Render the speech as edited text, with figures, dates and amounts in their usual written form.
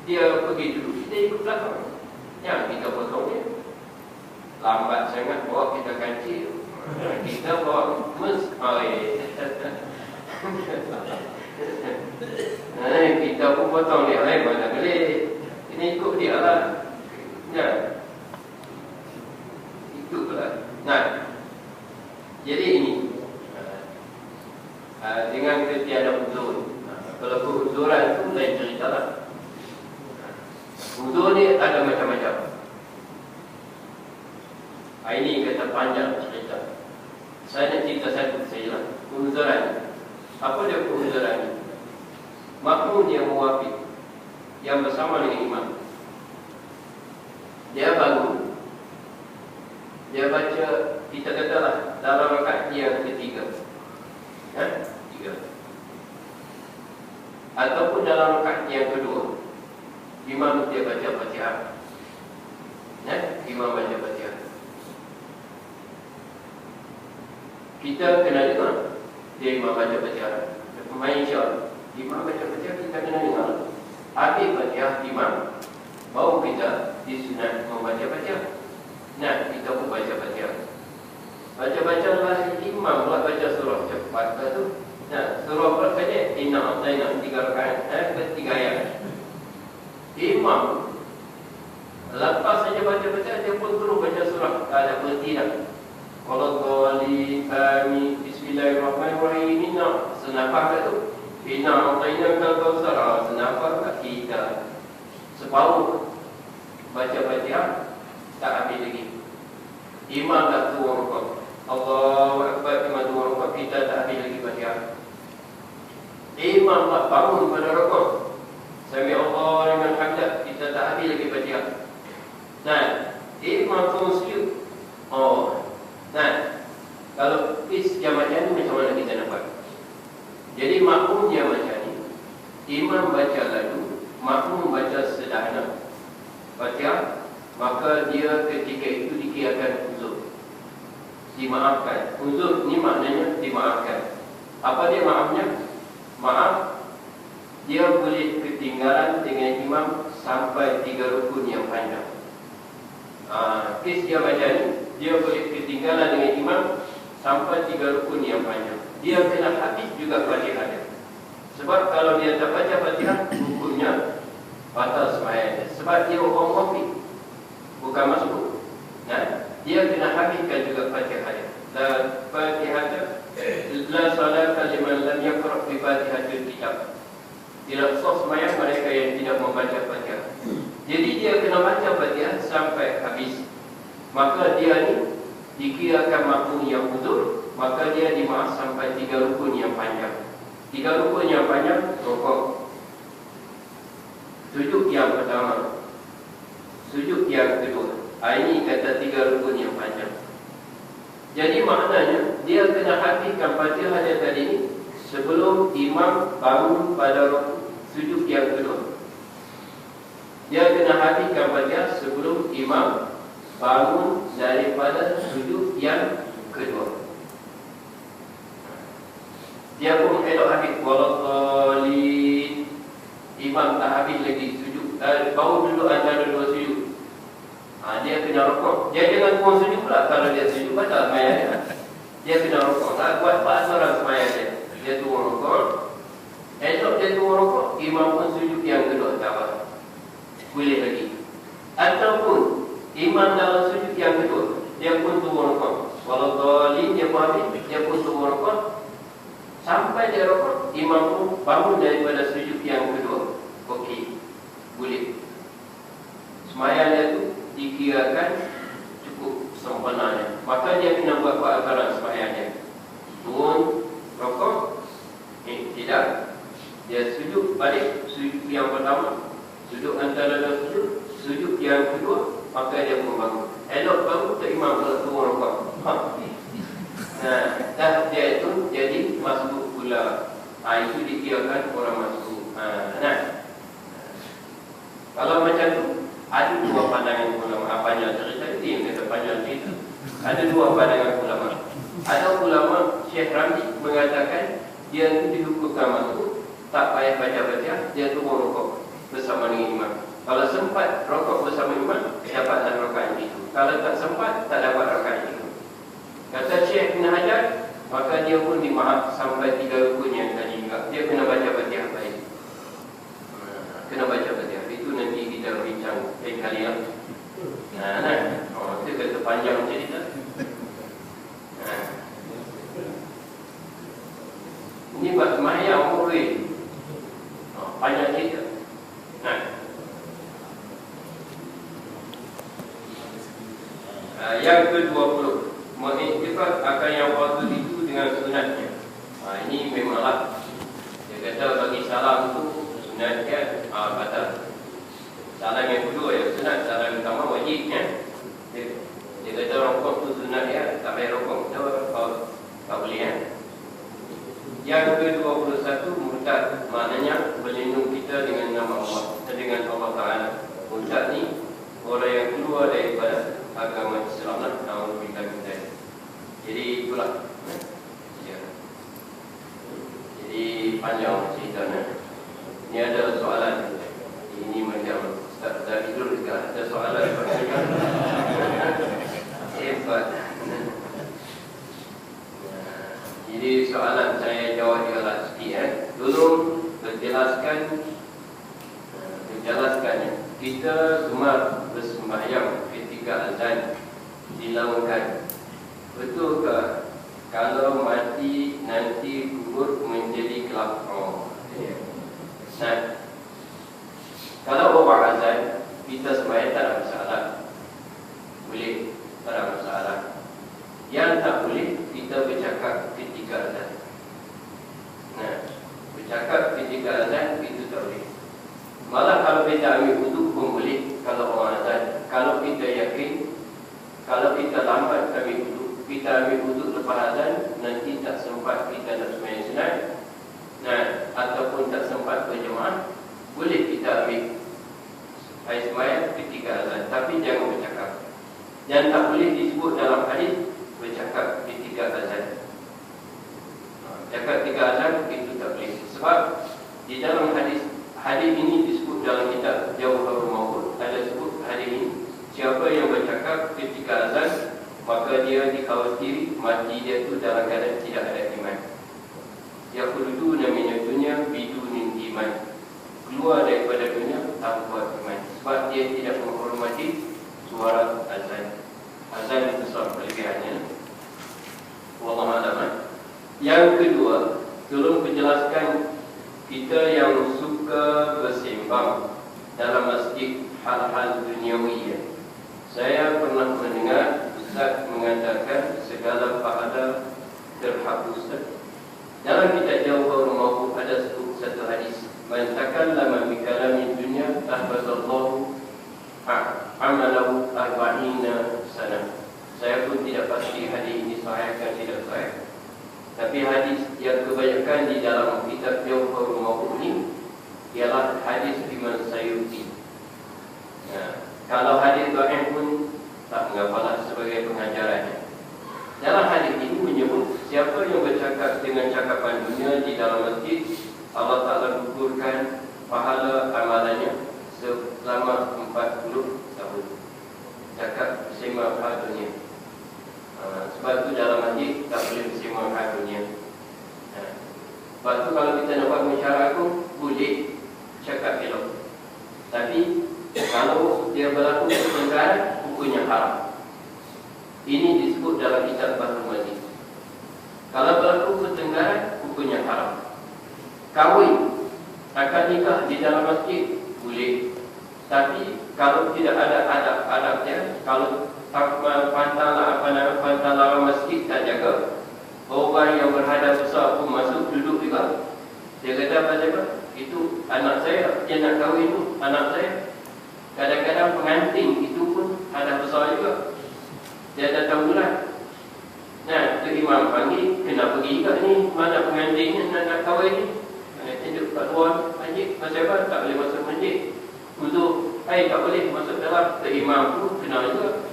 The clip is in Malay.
Dia pergi dulu, kita ikut belakang. Yang kita potong dia. Lambat sangat bawa kita kancil. Kita bawa kita pun potong dia. Mana boleh. Ini ikut dia lah. Ya. Ikutlah. Nah. Jadi ini. Dengan ketiada uzur. Kalau keuzuran itu lain cerita lah. Uzur ni ada macam-macam. Ini kata panjang cerita. Saya nak cerita satu saja lah. Keuzuran. Apa dia keuzuran ni? Makmum dia muwafiq yang bersama dengan imam. Dia bangun. Dia baca, kita katalah dalam rakaat yang ketiga. Tiga. Ataupun dalam rakaat yang kedua, imam dia baca Fatihah. Imam baca Fatihah. Kita kena dengar dia imam baca Fatihah. Insya-Allah imam baca Fatihah kita kena dengar. Habis Fatihah imam, baru kita disunat membaca Fatihah. Nah, kita pun baca Fatihah. Baca-baca lah imam pula baca surah cepat tu. Nah, surah pula pendek. Inna a'tayna 3 rakaat, 3 ayat. Imam lepas saja baca-baca, dia pun terus baca surah. Tak ada berhenti dah. Kalau qali kami bismillahirrahmanirrahim. Inna senafah tu. Inna a'tayna kal-kautsar. Senafah kita separuh baca Fatihah tak habis lagi. Imam tak turun rukuk. Allahu Akbar, imam turun rukuk, kita tak habis lagi Fatihah. Imam tak bangun pada rukuk. Sami Allah liman hamidah, kita tak habis lagi Fatihah. Nah, imam turun sujud. Nah, kalau yang macam ni macam mana kita nak buat? Jadi makmum dia macam ni. Imam baca lalu, makmum baca sederhana Fatihah, maka dia ketika itu dikirakan uzur, dimaafkan. Uzur ni maknanya dimaafkan. Apa dia maafnya? Maaf, dia boleh ketinggalan dengan imam sampai 3 rukun yang panjang. Kes dia baca ni, dia boleh ketinggalan dengan imam sampai 3 rukun yang panjang. Dia kena habis juga Fatihah dia. Sebab kalau dia tak baca Fatihah, rukunnya batal sembahyang. Sebab dia orang muwafiq, bukan masuk. Dia kena habiskan juga Fatihah dia. La Fatihah la salata liman lam yaqra' bi Fatihatil kitab. Tidak sah sembahyang mereka yang tidak membaca Fatihah. Jadi dia kena baca Fatihah sampai habis. Maka dia ni dikirakan makmum yang uzur, maka dia dimaaf sampai 3 rukun yang panjang. 3 rukun yang panjang, rukuk. Sujud yang pertama, sujud yang kedua. Ini kata 3 rukun yang panjang. Jadi maknanya dia kena habiskan Fatihah dia tadi ni sebelum imam bangun pada sujud yang kedua. Dia kena habiskan Fatihah sebelum imam bangun daripada sujud yang kedua. Dia pun elok habis waladhdallin. Imam tak habis lagi sujud, baru duduk antara 2 sujud. Dia kena rukuk. Dia jangan kurang sujud pula. Kalau dia sujud batal sembahyang dia. Dia kena rukuk. Tak buat pasaran sembahyang dia. Dia turun rukuk. Elok dia turun rukuk, imam pun sujud yang kedua tak apa, boleh lagi. Ataupun imam dalam sujud yang kedua, dia pun turun rukuk. Waladhdallin, dia pun habis, dia pun turun rukuk. Sampai dia rukuk, imam pun bangun daripada sujud yang kedua. Okey, boleh. Sembahyang dia tu dikirakan cukup sempurnanya. Maka dia kena buat peraturan sembahyang dia. Turun rukuk, tidak. Dia sujud balik, sujud yang pertama, sujud antara 2 sujud, sujud yang kedua, maka dia pun bangun. Elok baru tak imam kalau turun rukuk. Dah dia itu jadi masbuk pula. Itu dikirakan orang masbuk. Kalau macam tu, ada 2 pandangan ulama. Panjang cerita itu yang kata panjang cerita. Ada 2 pandangan ulama. Ada ulama Syekh Ramli mengatakan dia itu dihukumkan masbuk, tak payah baca Fatihah, dia turun rukuk. bersama dengan imam. Kalau sempat rokok bersama imam, dapatlah rakaat itu. Kalau tak sempat, tak dapat rakaat itu. Kata Syekh Ibn Hajar, maka dia pun dimaaf sampai 3 rukun yang tadi juga. Dia kena baca Fatihah baik. Kena baca Fatihah. Itu nanti kita bincang lain kali lah. Itu kata panjang cerita. Ini buat semayang boleh. Panjang cerita. Yang ke-20, mengiktifat akan yang fardu itu dengan sunatnya. Ini memanglah dia kata bagi salam itu sunatnya batal. Salam yang kedua ya sunat, salam utama wajibnya. Dia kata rokok tu sunat ya, tak payah rokok kita tak boleh ya. Yang ke-21 murtad, maknanya berlindung kita dengan nama Allah, dengan Allah Ta'ala. Murtad ni orang yang keluar daripada agama Islam lah, naudzubillah min dzalik. Jadi itulah. Ya. Jadi panjang ceritanya. Ini ada soalan. Ini macam Ustaz Zahidul juga ada soalan. Hebat. Jadi soalan saya jawab ialah sikit. Dulu menjelaskannya. Kita gemar bersembahyang ketika azan dilakukan. Betulkah kalau mati nanti kubur menjadi gelap? Kalau orang azan kita sembahyang tak ada masalah. Boleh, tak ada masalah. Yang tak boleh kita bercakap ketika azan. Bercakap ketika azan itu tak boleh. Malah kalau kita ambil wuduk pun boleh kalau orang azan. Kalau kita yakin, kalau kita lambat ambil wuduk, kita ambil wuduk lepas azan, nanti tak sempat kita nak sembahyang sunat, ataupun tak sempat berjemaah, boleh kita ambil air sembahyang ketika azan. Tapi jangan bercakap. Yang tak boleh disebut dalam hadis bercakap ketika azan. Cakap ketika azan itu tak boleh. Sebab di dalam hadis ini disebut dalam kitab Jawharul Ma'ud, ada sebut hadis ini, siapa yang bercakap ketika azan maka dia dikhawatiri mati dia itu dalam keadaan tidak ada iman. Yakhrujuna minad dunya bidunin iman, keluar daripada dunia tanpa iman, sebab dia tidak menghormati suara azan. Azan itu besar kelebihannya. Wallahu a'lam. Yang kedua, tolong menjelaskan kita yang suka bersembang dalam masjid hal-hal duniawi. Saya pernah mendengar Ustaz mengatakan segala pahala terhapus. Dalam kitab Jawharul Ma'ud ada satu hadis, man takallama bi kalamin dunya tahbazallahu amalahu 40 sana. Saya pun tidak pasti hadis ini sahih atau tidak sahih. Tapi hadis yang kebanyakan di dalam kitab Jawharul Ma'ud ini ialah hadis Imam Sayyuti. Kalau hadis dhaif pun tak mengapalah sebagai pengajarannya. Dalam hadis ini menyebut siapa yang bercakap dengan cakapan dunia di dalam masjid, Allah Ta'ala gugurkan pahala amalannya selama 40 tahun. Cakap bersama hal dunia. Sebab itu dalam masjid tak boleh bersama hal dunia. Sebab itu kalau kita nak buat musyawarah pun boleh cakap elok. Tapi kalau dia berlaku pertengkaran, hukumnya haram. Ini disebut dalam kitab Bahrul Majid. Kalau berlaku pertengkaran, hukumnya haram. Kahwin, akad nikah di dalam masjid boleh. Tapi kalau tidak ada adab-adabnya, kalau pantalan masjid tak jaga, orang yang berhadap besar pun masuk duduk juga. Dia kata apa jaga? Itu anak saya, dia nak kahwin tu anak saya. Kadang-kadang pengantin itu pun ada besar juga. Dia datang bulan. Tu imam panggil, kena pergi juga ni, mana pengantin nak kahwin ni. Tunjuk kat luar masjid, masih apa? Tak boleh masuk masjid. Untuk tak boleh masuk dalam. Tu imam tu kena juga.